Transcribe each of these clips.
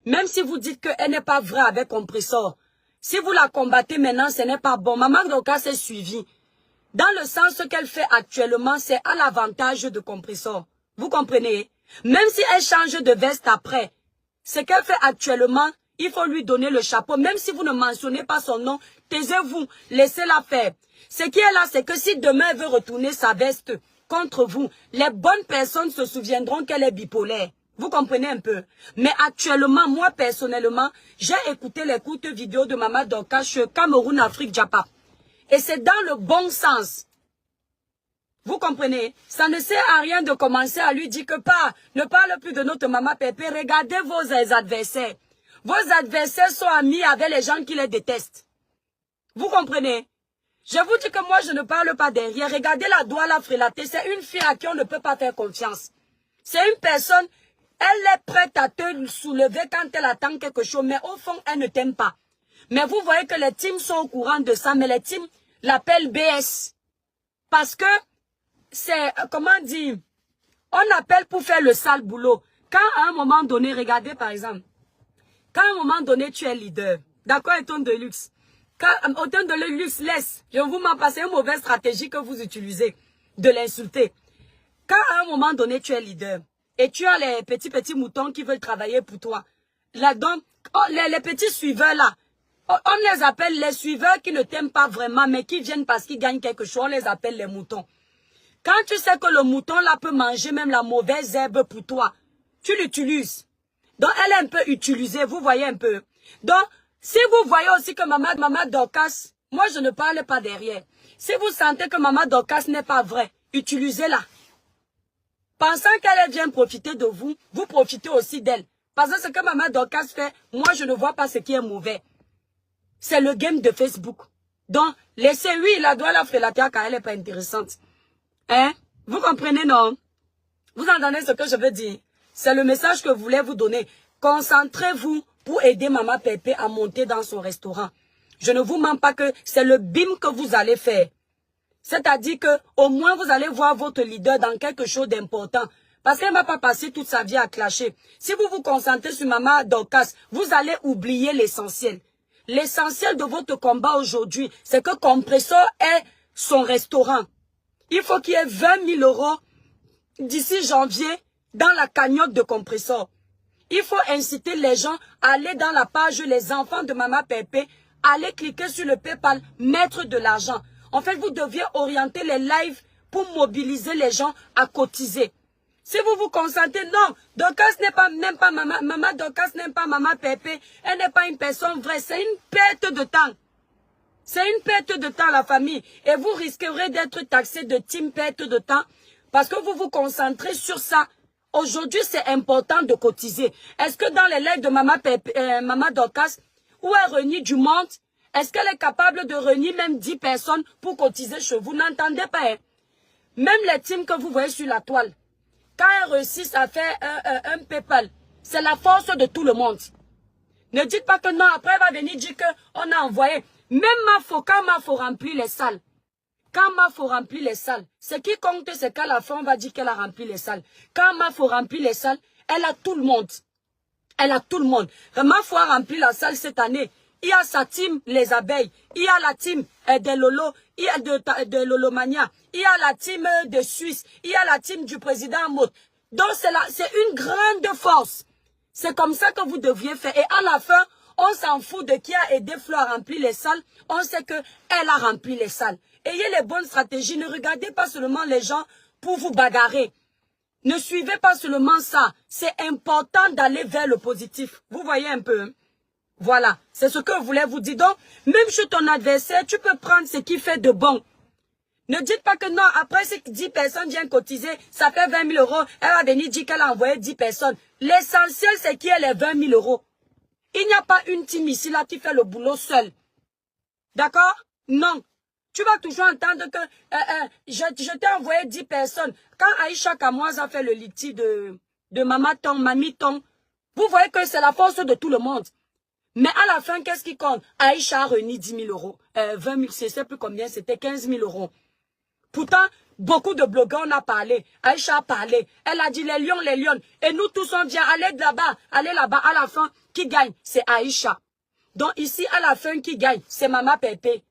Même si vous dites qu'elle n'est pas vraie avec compresseur, si vous la combattez maintenant, ce n'est pas bon. Maman Dorcas est suivie. Dans le sens qu'elle fait actuellement, c'est à l'avantage de compresseur. Vous comprenez? Même si elle change de veste après, ce qu'elle fait actuellement, il faut lui donner le chapeau. Même si vous ne mentionnez pas son nom, taisez-vous, laissez-la faire. Ce qui est là, c'est que si demain elle veut retourner sa veste contre vous, les bonnes personnes se souviendront qu'elle est bipolaire. Vous comprenez un peu? Mais actuellement, moi personnellement, j'ai écouté les courtes vidéos de Maman Dorcas sur Cameroun, Afrique, Japa. Et c'est dans le bon sens. Vous comprenez? Ça ne sert à rien de commencer à lui dire que ne parle plus de notre maman Pépé. Regardez vos adversaires. Vos adversaires sont amis avec les gens qui les détestent. Vous comprenez? Je vous dis que moi, je ne parle pas derrière. Regardez la Douala Frélaté. C'est une fille à qui on ne peut pas faire confiance. C'est une personne, elle est prête à te soulever quand elle attend quelque chose. Mais au fond, elle ne t'aime pas. Mais vous voyez que les teams sont au courant de ça. Mais les teams l'appellent BS. Parce que c'est, comment dire, on appelle pour faire le sale boulot. Quand à un moment donné, regardez par exemple, quand à un moment donné tu es leader, d'accord, Automne de luxe, quand Automne de luxe laisse, je vous m'en passe, c'est une mauvaise stratégie que vous utilisez, de l'insulter. Quand à un moment donné tu es leader, et tu as les petits moutons qui veulent travailler pour toi, là donc, les petits suiveurs là, on les appelle les suiveurs qui ne t'aiment pas vraiment, mais qui viennent parce qu'ils gagnent quelque chose, on les appelle les moutons. Quand tu sais que le mouton là peut manger même la mauvaise herbe pour toi, tu l'utilises. Donc elle est un peu utilisée, vous voyez un peu. Donc, si vous voyez aussi que Maman Dorcas, moi je ne parle pas derrière. Si vous sentez que Maman Dorcas n'est pas vraie, utilisez-la. Pensant qu'elle vient profiter de vous, vous profitez aussi d'elle. Parce que ce que Maman Dorcas fait, moi je ne vois pas ce qui est mauvais. C'est le game de Facebook. Donc, laissez, oui, la doit la frélater car elle n'est pas intéressante. Hein? Vous comprenez, non? Vous entendez ce que je veux dire? C'est le message que je voulais vous donner. Concentrez-vous pour aider Maman Pépé à monter dans son restaurant. Je ne vous mens pas que c'est le bim que vous allez faire. C'est-à-dire que au moins vous allez voir votre leader dans quelque chose d'important. Parce qu'elle ne va pas passer toute sa vie à clasher. Si vous vous concentrez sur Maman Dorcas, vous allez oublier l'essentiel. L'essentiel de votre combat aujourd'hui, c'est que Compresseur est son restaurant. Il faut qu'il y ait 20 000 € d'ici janvier dans la cagnotte de Compresseur. Il faut inciter les gens à aller dans la page Les enfants de Maman Pépé, aller cliquer sur le PayPal, mettre de l'argent. En fait, vous deviez orienter les lives pour mobiliser les gens à cotiser. Si vous vous concentrez, non, Dorcas n'est pas même pas Maman Dorcas n'est pas Maman Pépé, elle n'est pas une personne vraie, c'est une perte de temps. C'est une perte de temps, la famille. Et vous risquerez d'être taxé de team perte de temps parce que vous vous concentrez sur ça. Aujourd'hui, c'est important de cotiser. Est-ce que dans les lives de Maman Dorcas, où elle renie du monde, est-ce qu'elle est capable de renier même 10 personnes pour cotiser chez vous? N'entendez pas, hein? Même les teams que vous voyez sur la toile, quand elles réussissent à faire un PayPal, c'est la force de tout le monde. Ne dites pas que non, après elle va venir dire qu'on a envoyé. Même quand Mafo remplit les salles, quand Mafo remplit les salles, ce qui compte, c'est qu'à la fin, on va dire qu'elle a rempli les salles. Quand Mafo remplit les salles, elle a tout le monde. Elle a tout le monde. Mafo a rempli la salle cette année. Il y a sa team, les abeilles. Il y a la team des Lolo. Il y a de Lolomania. Il y a la team de Suisse. Il y a la team du président Mout. Donc, c'est une grande force. C'est comme ça que vous deviez faire. Et à la fin, on s'en fout de qui a aidé Flo à remplir les salles. On sait qu'elle a rempli les salles. Ayez les bonnes stratégies. Ne regardez pas seulement les gens pour vous bagarrer. Ne suivez pas seulement ça. C'est important d'aller vers le positif. Vous voyez un peu, hein? Voilà. C'est ce que je voulais vous dire. Donc, même chez ton adversaire, tu peux prendre ce qui fait de bon. Ne dites pas que non, après si 10 personnes viennent cotiser, ça fait 20 000 €. Elle va venir dire qu'elle a envoyé 10 personnes. L'essentiel, c'est qu'il y ait les 20 000 €. Il n'y a pas une team ici là qui fait le boulot seul. D'accord? Non. Tu vas toujours entendre que je t'ai envoyé 10 personnes. Quand Aïcha Kamoise a fait le litige de Maman Ton, Mamie Ton, vous voyez que c'est la force de tout le monde. Mais à la fin, qu'est-ce qui compte? Aïcha a remis 10 000 €. 20 000, je ne sais plus combien, c'était 15 000 €. Pourtant, Beaucoup de blogueurs ont parlé. Aïcha a parlé. Elle a dit les lions, les lions. Et nous tous on vient aller là-bas. Aller là-bas. À la fin, qui gagne? C'est Aïcha. Donc ici, à la fin, qui gagne? C'est Maman Pépé.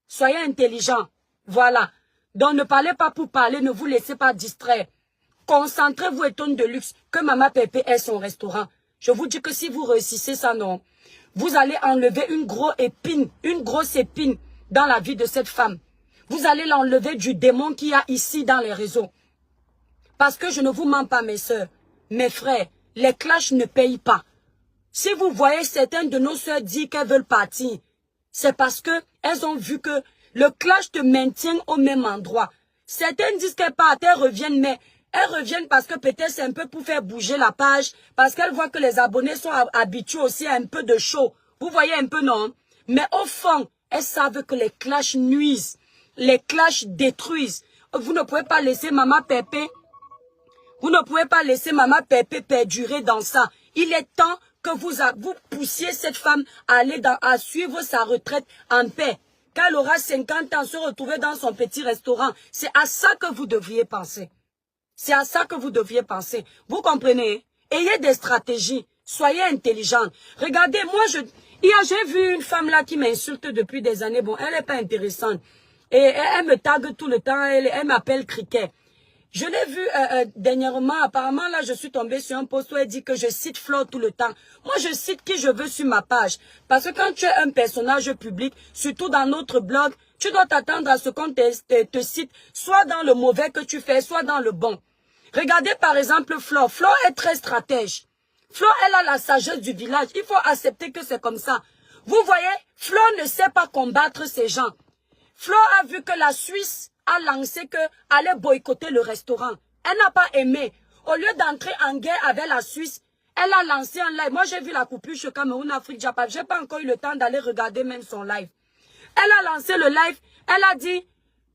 Soyez intelligents. Voilà. Donc ne parlez pas pour parler. Ne vous laissez pas distraire. Concentrez-vous et tonne de luxe. Que Maman Pépé ait son restaurant. Je vous dis que si vous réussissez ça, non. Vous allez enlever une grosse épine dans la vie de cette femme. Vous allez l'enlever du démon qu'il y a ici dans les réseaux. Parce que je ne vous mens pas, mes sœurs, mes frères, les clashs ne payent pas. Si vous voyez certaines de nos sœurs dire qu'elles veulent partir, c'est parce que elles ont vu que le clash te maintient au même endroit. Certaines disent qu'elles partent, elles reviennent, mais elles reviennent parce que peut-être c'est un peu pour faire bouger la page, parce qu'elles voient que les abonnés sont habitués aussi à un peu de show. Vous voyez un peu, non? Mais au fond, elles savent que les clashs nuisent. Les clashs détruisent. Vous ne pouvez pas laisser Maman Pépé. Vous ne pouvez pas laisser Maman Pépé perdurer dans ça. Il est temps que vous poussiez cette femme à suivre sa retraite en paix. Quand elle aura 50 ans, se retrouver dans son petit restaurant. C'est à ça que vous devriez penser. C'est à ça que vous devriez penser. Vous comprenez? Ayez des stratégies. Soyez intelligents. Regardez, moi, j'ai vu une femme là qui m'insulte depuis des années. Bon, elle n'est pas intéressante. Et elle me tague tout le temps, elle m'appelle Cricket. Je l'ai vu dernièrement, apparemment là je suis tombée sur un post où elle dit que je cite Flo tout le temps. Moi je cite qui je veux sur ma page. Parce que quand tu es un personnage public, surtout dans notre blog, tu dois t'attendre à ce qu'on te cite, soit dans le mauvais que tu fais, soit dans le bon. Regardez par exemple Flo. Flo est très stratège. Flo, elle a la sagesse du village. Il faut accepter que c'est comme ça. Vous voyez, Flo ne sait pas combattre ces gens. Flo a vu que la Suisse a lancé que allait boycotter le restaurant. Elle n'a pas aimé. Au lieu d'entrer en guerre avec la Suisse, elle a lancé un live. Moi, j'ai vu la coupure chez Cameroun, Afrique, Japon. J'ai pas encore eu le temps d'aller regarder même son live. Elle a lancé le live. Elle a dit,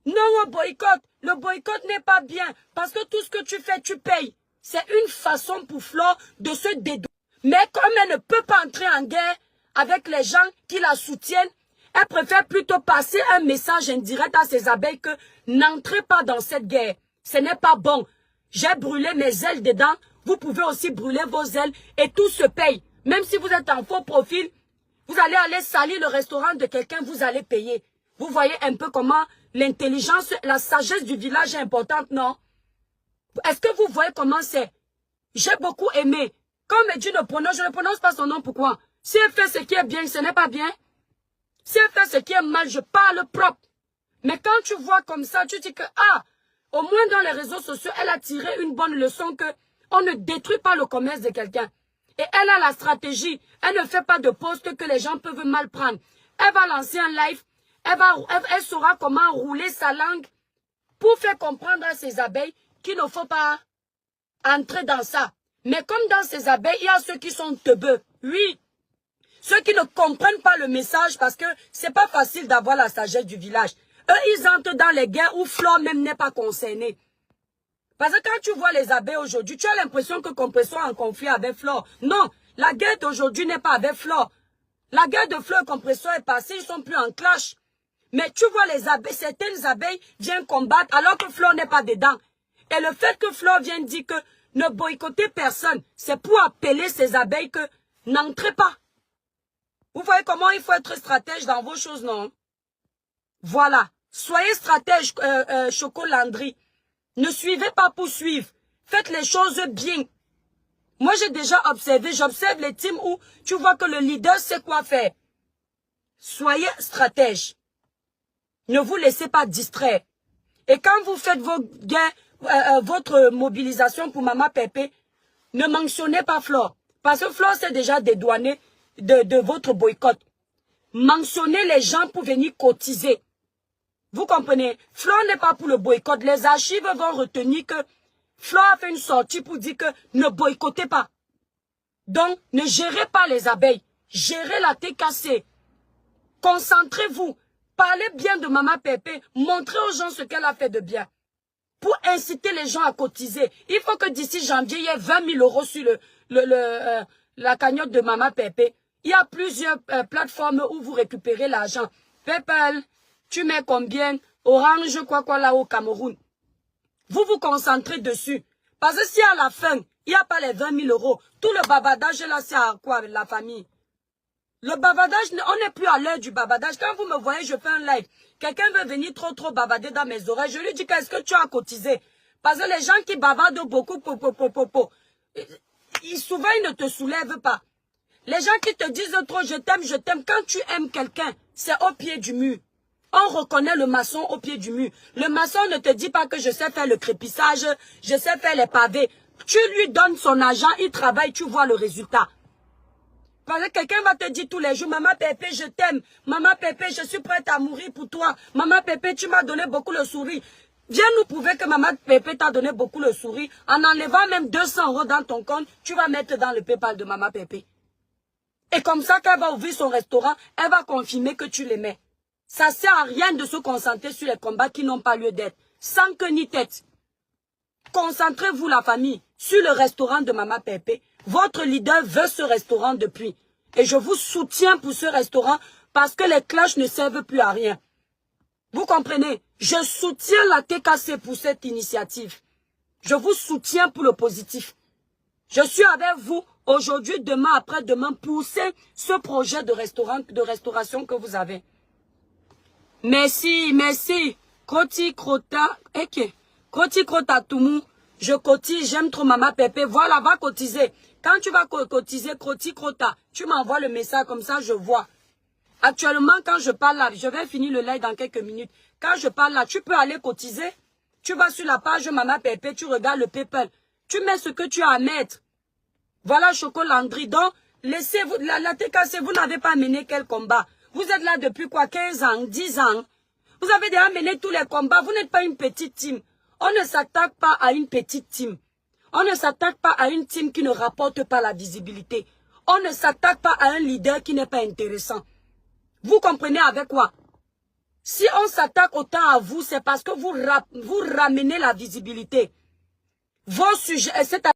non au boycott. Le boycott n'est pas bien. Parce que tout ce que tu fais, tu payes. C'est une façon pour Flo de se dédouaner. Mais comme elle ne peut pas entrer en guerre avec les gens qui la soutiennent, elle préfère plutôt passer un message indirect à ses abeilles que n'entrez pas dans cette guerre. Ce n'est pas bon. J'ai brûlé mes ailes dedans. Vous pouvez aussi brûler vos ailes et tout se paye. Même si vous êtes en faux profil, vous allez aller salir le restaurant de quelqu'un, vous allez payer. Vous voyez un peu comment l'intelligence, la sagesse du village est importante, non? Est-ce que vous voyez comment c'est? J'ai beaucoup aimé. Quand on me dit je ne prononce pas son nom, pourquoi? Si elle fait ce qui est bien, ce n'est pas bien. Si elle fait ce qui est mal, je parle propre. Mais quand tu vois comme ça, tu dis que, au moins dans les réseaux sociaux, elle a tiré une bonne leçon que on ne détruit pas le commerce de quelqu'un. Et elle a la stratégie. Elle ne fait pas de post que les gens peuvent mal prendre. Elle va lancer un live. Elle saura comment rouler sa langue pour faire comprendre à ses abeilles qu'il ne faut pas entrer dans ça. Mais comme dans ces abeilles, il y a ceux qui sont teubeux. Oui. Ceux qui ne comprennent pas le message parce que c'est pas facile d'avoir la sagesse du village. Eux, ils entrent dans les guerres où Flo même n'est pas concerné. Parce que quand tu vois les abeilles aujourd'hui, tu as l'impression que Compresso est en conflit avec Flo. Non, la guerre d'aujourd'hui n'est pas avec Flo. La guerre de Flo et Compresso est passée, ils sont plus en clash. Mais tu vois les abeilles, certaines abeilles viennent combattre alors que Flo n'est pas dedans. Et le fait que Flo vienne dire que ne boycottez personne, c'est pour appeler ces abeilles que n'entrez pas. Vous voyez comment il faut être stratège dans vos choses, non? Voilà. Soyez stratège, Chocolandry. Ne suivez pas pour suivre. Faites les choses bien. Moi, j'ai déjà observé, j'observe les teams où tu vois que le leader sait quoi faire. Soyez stratège. Ne vous laissez pas distraire. Et quand vous faites vos gains, votre mobilisation pour Maman Pépé, ne mentionnez pas Flore. Parce que Flore s'est déjà dédouané de votre boycott. Mentionnez les gens pour venir cotiser. Vous comprenez? Flore n'est pas pour le boycott. Les archives vont retenir que Flore a fait une sortie pour dire que ne boycottez pas. Donc, ne gérez pas les abeilles. Gérez la TKC. Concentrez-vous. Parlez bien de Maman Pépé. Montrez aux gens ce qu'elle a fait de bien. Pour inciter les gens à cotiser. Il faut que d'ici janvier, il y ait 20 000 euros sur la cagnotte de Maman Pépé. Il y a plusieurs plateformes où vous récupérez l'argent. PayPal, tu mets combien? Orange, quoi là au Cameroun. Vous vous concentrez dessus. Parce que si à la fin, il n'y a pas les 20 000 euros, tout le bavardage là, c'est à quoi avec la famille? Le bavardage, on n'est plus à l'heure du bavardage. Quand vous me voyez, je fais un live. Quelqu'un veut venir trop bavarder dans mes oreilles. Je lui dis, qu'est-ce que tu as cotisé? Parce que les gens qui bavardent beaucoup, souvent, ils ne te soulèvent pas. Les gens qui te disent trop, je t'aime. Quand tu aimes quelqu'un, c'est au pied du mur. On reconnaît le maçon au pied du mur. Le maçon ne te dit pas que je sais faire le crépissage, je sais faire les pavés. Tu lui donnes son argent, il travaille, tu vois le résultat. Parce que quelqu'un va te dire tous les jours, maman Pépé, je t'aime. Maman Pépé, je suis prête à mourir pour toi. Maman Pépé, tu m'as donné beaucoup le sourire. Viens nous prouver que maman Pépé t'a donné beaucoup le sourire. En enlevant même 200 € dans ton compte, tu vas mettre dans le PayPal de maman Pépé. Et comme ça, quand elle va ouvrir son restaurant, elle va confirmer que tu l'aimais. Ça ne sert à rien de se concentrer sur les combats qui n'ont pas lieu d'être. Sans queue ni tête. Concentrez-vous, la famille, sur le restaurant de maman Pépé. Votre leader veut ce restaurant depuis. Et je vous soutiens pour ce restaurant parce que les cloches ne servent plus à rien. Vous comprenez? Je soutiens la TKC pour cette initiative. Je vous soutiens pour le positif. Je suis avec vous aujourd'hui, demain, après-demain, pousser ce projet de restauration que vous avez. Merci. Kroti Krota, ok. Kroti Krota Toumou, je cotise, j'aime trop maman Pépé. Voilà, va cotiser. Quand tu vas cotiser Kroti Krota, tu m'envoies le message comme ça, je vois. Actuellement, quand je parle là, je vais finir le live dans quelques minutes. Quand je parle là, tu peux aller cotiser. Tu vas sur la page maman Pépé, tu regardes le PayPal. Tu mets ce que tu as à mettre. Voilà Chocolandry. Donc, laissez-vous, la TKC, vous n'avez pas mené quel combat. Vous êtes là depuis quoi, 15 ans, 10 ans. Vous avez déjà mené tous les combats. Vous n'êtes pas une petite team. On ne s'attaque pas à une petite team. On ne s'attaque pas à une team qui ne rapporte pas la visibilité. On ne s'attaque pas à un leader qui n'est pas intéressant. Vous comprenez avec quoi? Si on s'attaque autant à vous, c'est parce que vous ramenez la visibilité. Vos sujets,